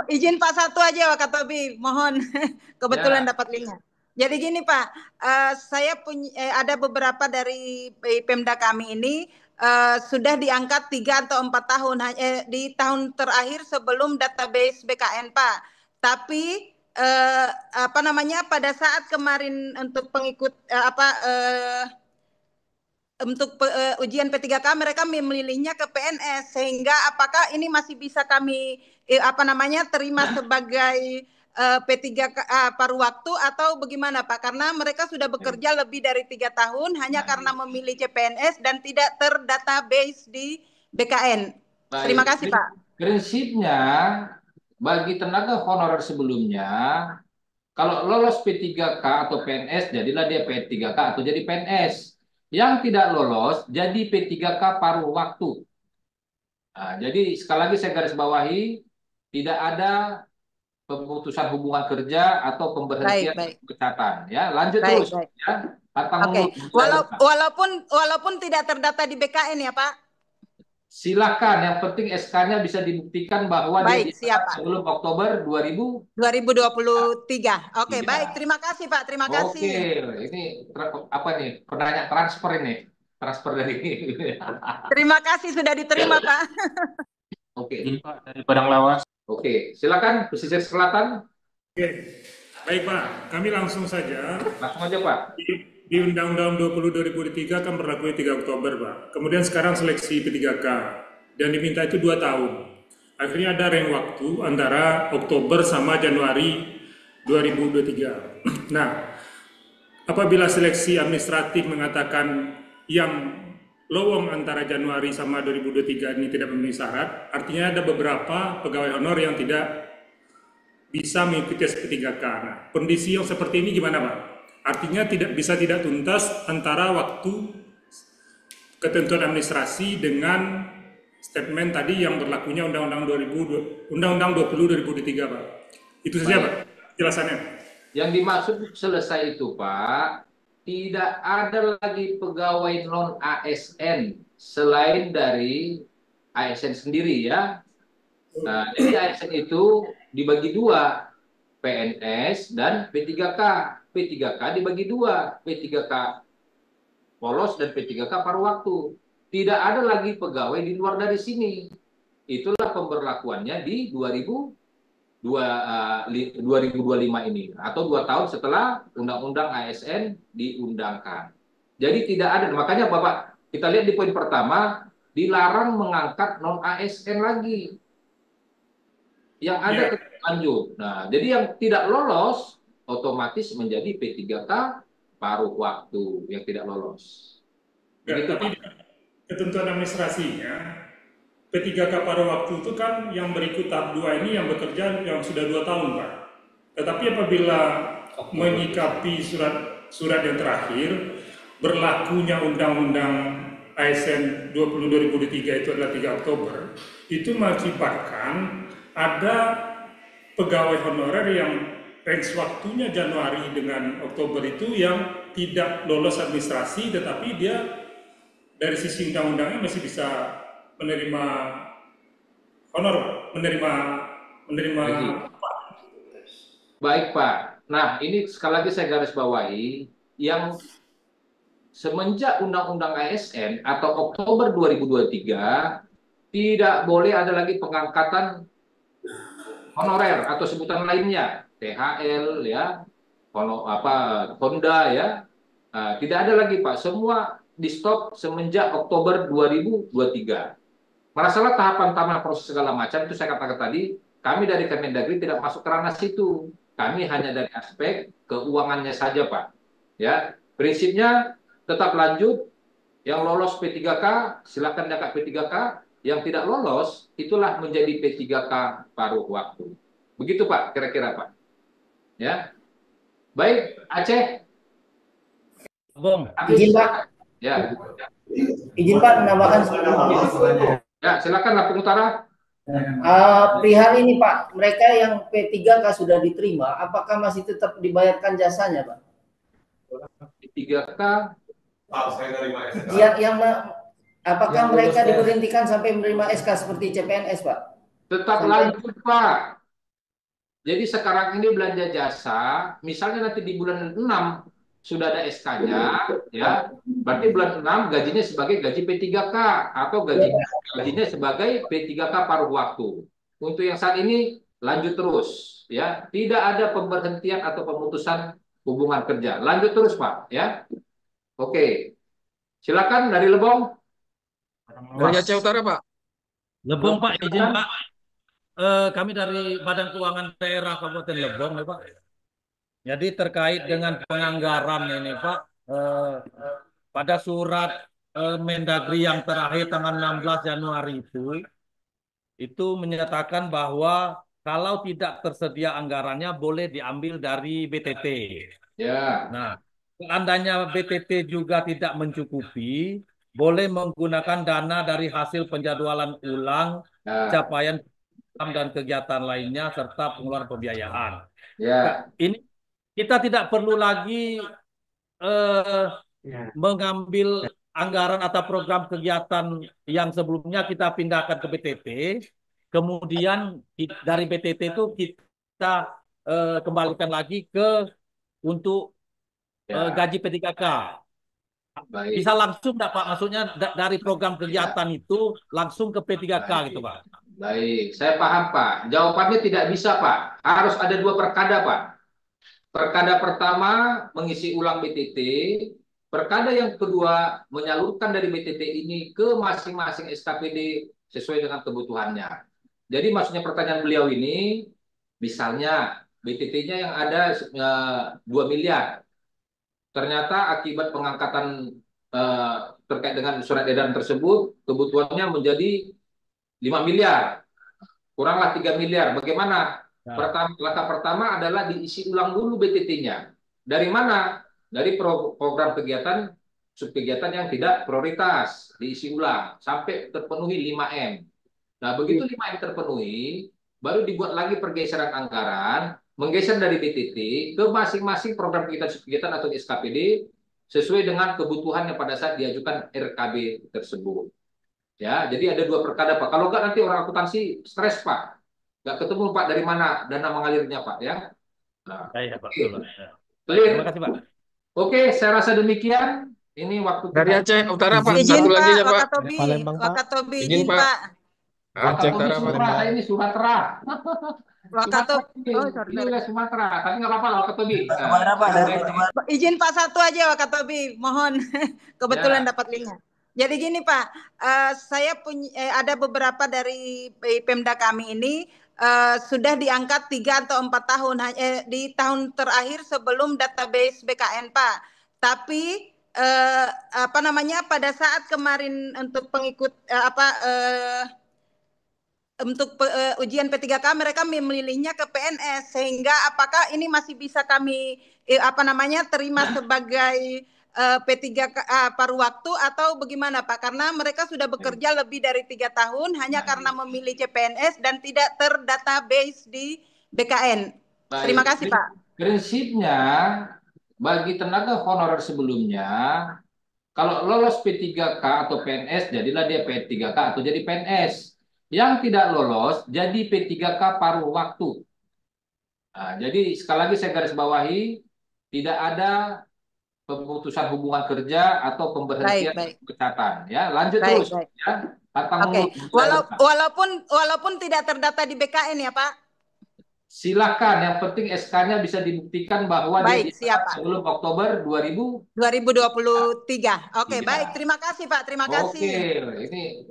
Izin Pak satu aja Pak Katobi, mohon kebetulan Ya, dapat linknya. Jadi gini Pak, saya punya ada beberapa dari Pemda kami ini sudah diangkat 3 atau 4 tahun di tahun terakhir sebelum database BKN Pak. Tapi apa namanya pada saat kemarin untuk pengikut untuk ujian P3K mereka memilihnya ke PNS sehingga apakah ini masih bisa kami apa namanya terima sebagai P3K paruh waktu atau bagaimana Pak? Karena mereka sudah bekerja lebih dari 3 tahun hanya karena memilih CPNS dan tidak terdatabase di BKN. Terima baik. kasih Pak. Prinsipnya bagi tenaga honorer sebelumnya, kalau lolos P3K atau PNS, jadilah dia P3K atau jadi PNS. Yang tidak lolos jadi P3K paruh waktu. Nah, jadi sekali lagi saya garis bawahi, tidak ada pemutusan hubungan kerja atau Baik, pemberhentian baik. pemecatan. Ya, lanjut Baik, terus. baik. Ya, pantang Oke. mundur. Walaupun tidak terdata di BKN ya Pak. Silakan, yang penting SK-nya bisa dibuktikan bahwa dia Baik, siap diangkat Pak. sebelum Oktober 2023. Oke, baik. Iya. Terima kasih, Pak. Terima Oke, kasih. ini apa nih? Penanya transfer ini. Transfer dari Terima kasih sudah diterima, Pak. Oke. Ini Pak dari Padang Lawas. Oke, silakan pesisir selatan. Oke, baik Pak, kami langsung saja. Langsung aja, Pak. Di Undang-Undang 20 2023 kan berlaku 3 Oktober Pak. Kemudian sekarang seleksi P3K dan diminta itu 2 tahun. Akhirnya ada rentang waktu antara Oktober sama Januari 2023. Nah, apabila seleksi administratif mengatakan yang lowong antara Januari sama 2023 ini tidak memenuhi syarat, artinya ada beberapa pegawai honor yang tidak bisa mengikuti SP3K. Nah, kondisi yang seperti ini gimana Pak? Artinya tidak tuntas antara waktu ketentuan administrasi dengan statement tadi yang berlakunya Undang-Undang 20 2023 Pak. Itu saja Pak jelasannya. Yang dimaksud selesai itu, Pak, tidak ada lagi pegawai non ASN selain dari ASN sendiri ya. Nah, jadi ASN itu dibagi dua, PNS dan P3K. P3K dibagi dua, P3K polos dan P3K paruh waktu. Tidak ada lagi pegawai di luar dari sini. Itulah pemberlakuannya di 2025 ini atau 2 tahun setelah Undang-Undang ASN diundangkan. Jadi tidak ada, makanya Bapak kita lihat di poin pertama dilarang mengangkat non ASN lagi. Yang ada lanjut. Nah, jadi yang tidak lolos otomatis menjadi P3K paruh waktu yang tidak lolos. Ya, Begitu, tapi Pak. ketentuan administrasinya P3K paruh waktu itu kan yang berikut tahap 2 ini yang bekerja yang sudah 2 tahun Pak. Tetapi apabila menyikapi surat yang terakhir berlakunya Undang-Undang ASN 20 2023 itu adalah 3 Oktober, itu mengakibatkan ada pegawai honorer yang range waktunya Januari dengan Oktober itu yang tidak lolos administrasi, tetapi dia dari sisi undang-undangnya masih bisa menerima honor, menerima Baik, Pak. Nah, ini sekali lagi saya garis bawahi yang semenjak Undang-Undang ASN atau Oktober 2023 tidak boleh ada lagi pengangkatan honorer atau sebutan lainnya, THL ya, Honda ya. Nah, tidak ada lagi Pak, semua di stop semenjak Oktober 2023. Masalah tahapan proses segala macam itu saya katakan tadi, kami dari Kemendagri tidak masuk ke ranah situ. Kami hanya dari aspek keuangannya saja, Pak. Ya, prinsipnya tetap lanjut. Yang lolos P3K silakan diangkat P3K. Yang tidak lolos itulah menjadi P3K paruh waktu. Begitu Pak, kira-kira Pak. Ya, baik Aceh. Bung, Hafiz. izin Pak, Ya, izin Pak menambahkan ya silakan Lampung Utara. perihal ini Pak, mereka yang P3K sudah diterima, apakah masih tetap dibayarkan jasanya Pak? P3K. Apakah mereka diberhentikan sampai menerima SK seperti CPNS Pak? Tetap Sampai lanjut, Pak. Jadi sekarang ini belanja jasa, misalnya nanti di bulan 6 sudah ada SK-nya, ya, berarti bulan 6 gajinya sebagai gaji P3K atau gajinya sebagai P3K paruh waktu. Untuk yang saat ini lanjut terus, ya, tidak ada pemberhentian atau pemutusan hubungan kerja, lanjut terus, Pak, ya. Oke, silakan dari Lebong. Dari Aceh Utara, Pak. Lebong Pak, izin Pak. Kami dari Badan Keuangan Daerah Kabupaten Lebong, ya, Pak. Jadi terkait dengan penganggaran ini, Pak, pada surat Mendagri yang terakhir tanggal 16 Januari itu menyatakan bahwa kalau tidak tersedia anggarannya boleh diambil dari BTT. Ya. Nah, seandainya BTT juga tidak mencukupi, boleh menggunakan dana dari hasil penjadwalan ulang, capaian dan kegiatan lainnya, serta pengeluaran pembiayaan. Ya. Ini kita tidak perlu lagi mengambil anggaran atau program kegiatan yang sebelumnya kita pindahkan ke BTT, kemudian dari BTT itu kita kembalikan lagi ke untuk gaji P3K. Baik. Bisa langsung enggak, Pak? Maksudnya dari program kegiatan itu langsung ke P3K gitu, Pak. Baik, saya paham, Pak. Jawabannya tidak bisa, Pak. Harus ada dua perkada, Pak. Perkada pertama mengisi ulang BTT, perkada yang kedua menyalurkan dari BTT ini ke masing-masing SKPD sesuai dengan kebutuhannya. Jadi maksudnya pertanyaan beliau ini, misalnya BTT-nya yang ada 2 miliar. Ternyata akibat pengangkatan terkait dengan surat edaran tersebut, kebutuhannya menjadi 5 miliar. Kuranglah 3 miliar. Bagaimana? Langkah pertama adalah diisi ulang dulu BTT-nya. Dari mana? Dari program kegiatan, subkegiatan yang tidak prioritas. Diisi ulang sampai terpenuhi 5M. Nah, begitu 5M terpenuhi, baru dibuat lagi pergeseran anggaran, menggeser dari BTT ke masing-masing program kegiatan atau SKPD sesuai dengan kebutuhan yang pada saat diajukan RKB tersebut. Ya, jadi ada dua perkada, Pak. Kalau enggak nanti orang akuntansi stres, Pak. Enggak ketemu, Pak, dari mana dana mengalirnya, Pak, ya. Nah, ya, Pak. Betul, Pak. Terima kasih, Pak. Oke, saya rasa demikian. Ini waktu Dari Aceh Utara, Pak. Izin, Satu lagi Pak, ya, Pak. Wakatobi, Izin, izin, Pak. Pak. Aceh Utara, Pak. Sumatera, ini Sumatera. Wakatobi, Ini Sumatera, tapi nggak apa-apa, Wakatobi. Izin Pak satu aja Wakatobi, mohon. Kebetulan Ya. dapat linknya. Jadi gini Pak, saya punya ada beberapa dari Pemda kami ini sudah diangkat 3 atau 4 tahun di tahun terakhir sebelum database BKN Pak. Tapi apa namanya pada saat kemarin untuk pengikut untuk ujian P3K mereka memilihnya ke PNS, sehingga apakah ini masih bisa kami terima sebagai P3K paruh waktu atau bagaimana Pak? Karena mereka sudah bekerja lebih dari 3 tahun hanya karena memilih CPNS dan tidak terdatabase di BKN. Baik. Terima kasih Pak. Prinsipnya bagi tenaga honorer sebelumnya, kalau lolos P3K atau PNS, jadilah dia P3K atau jadi PNS. Yang tidak lolos jadi P3K paruh waktu. Nah, jadi sekali lagi saya garis bawahi, tidak ada pemutusan hubungan kerja atau pemberhentian pemecatan. Ya, lanjut terus. Ya. Oke. Walaupun tidak terdata di BKN ya Pak. Silakan, yang penting SK-nya bisa dibuktikan bahwa dia siap, sebelum Oktober 2023. Oke, baik. Terima kasih Pak. Terima kasih. Oke, ini